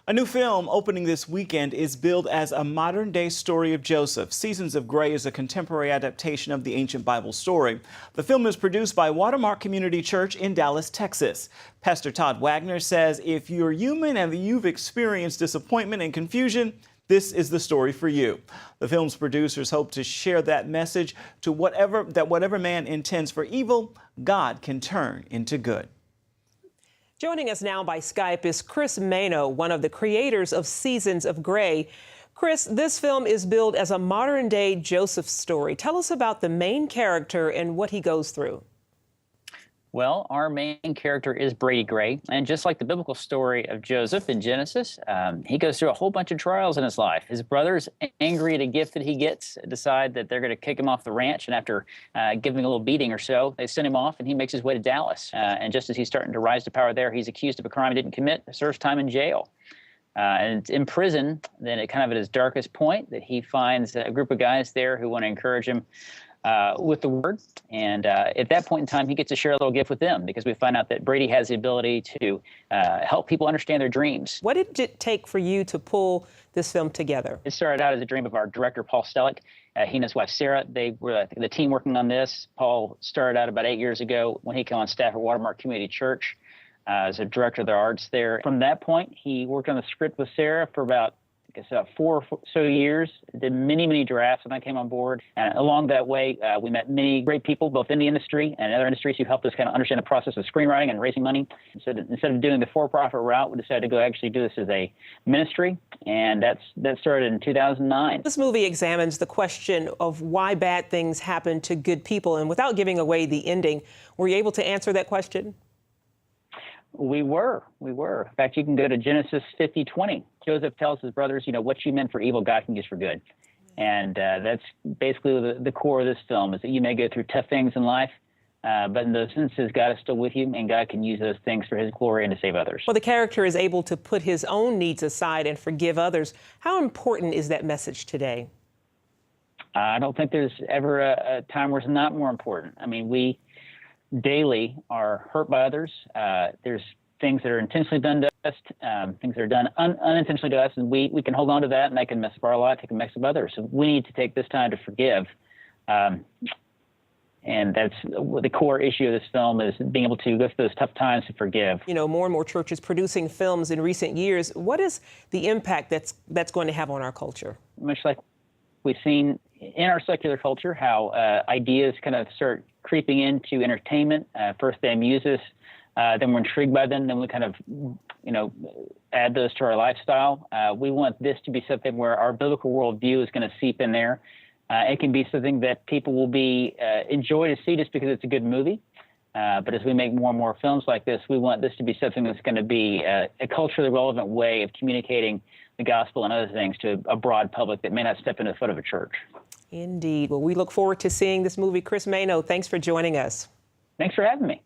A new film opening this weekend is billed as a modern-day story of Joseph. Seasons of Grey is a contemporary adaptation of the ancient Bible story. The film is produced by Watermark Community Church in Dallas, Texas. Pastor Todd Wagner says if you're human and you've experienced disappointment and confusion, this is the story for you. The film's producers hope to share that message to whatever man intends for evil, God can turn into good. Joining us now by Skype is Chris Mano, one of the creators of Seasons of Grey. Chris, this film is billed as a modern-day Joseph story. Tell us about the main character and what he goes through. Well, our main character is Brady Gray, and just like the biblical story of Joseph in Genesis, he goes through a whole bunch of trials in his life. His brothers, angry at a gift that he gets, decide that they're going to kick him off the ranch, and after giving him a little beating or so, they send him off, and he makes his way to Dallas. And just as he's starting to rise to power there, he's accused of a crime he didn't commit, serves time in jail. And in prison, then kind of at his darkest point, that he finds a group of guys there who want to encourage him with the word. And at that point in time, he gets to share a little gift with them because we find out that Brady has the ability to help people understand their dreams. What did it take for you to pull this film together? It started out as a dream of our director, Paul Stellick. He and his wife, Sarah, they were the team working on this. Paul started out about 8 years ago when he came on staff at Watermark Community Church as a director of the arts there. From that point, he worked on the script with Sarah for about 4 or so years, did many drafts when I came on board. And along that way, we met many great people, both in the industry and other industries who helped us kind of understand the process of screenwriting and raising money. So instead of doing the for-profit route, we decided to go actually do this as a ministry. And that started in 2009. This movie examines the question of why bad things happen to good people. And without giving away the ending, were you able to answer that question? We were. In fact, you can go to Genesis 50:20. Joseph tells his brothers, what you meant for evil, God can use for good. And that's basically the core of this film, is that you may go through tough things in life, but in those instances, God is still with you, and God can use those things for his glory and to save others. Well, the character is able to put his own needs aside and forgive others. How important is that message today? I don't think there's ever a time where it's not more important. I mean, we daily are hurt by others. There's things that are intentionally done to us, things that are done unintentionally to us, and we can hold on to that, and that can mess up our life, it can mess up others. So we need to take this time to forgive. And that's the core issue of this film, is being able to go through those tough times to forgive. More and more churches producing films in recent years. What is the impact that's going to have on our culture? Much like we've seen in our secular culture, how ideas kind of start creeping into entertainment. First they amuse us, then we're intrigued by them, then we kind of, add those to our lifestyle. We want this to be something where our biblical worldview is going to seep in there. It can be something that people will be enjoy to see just because it's a good movie. But as we make more and more films like this, we want this to be something that's going to be a culturally relevant way of communicating the gospel and other things to a broad public that may not step into the foot of a church. Indeed. Well, we look forward to seeing this movie. Chris Mano, thanks for joining us. Thanks for having me.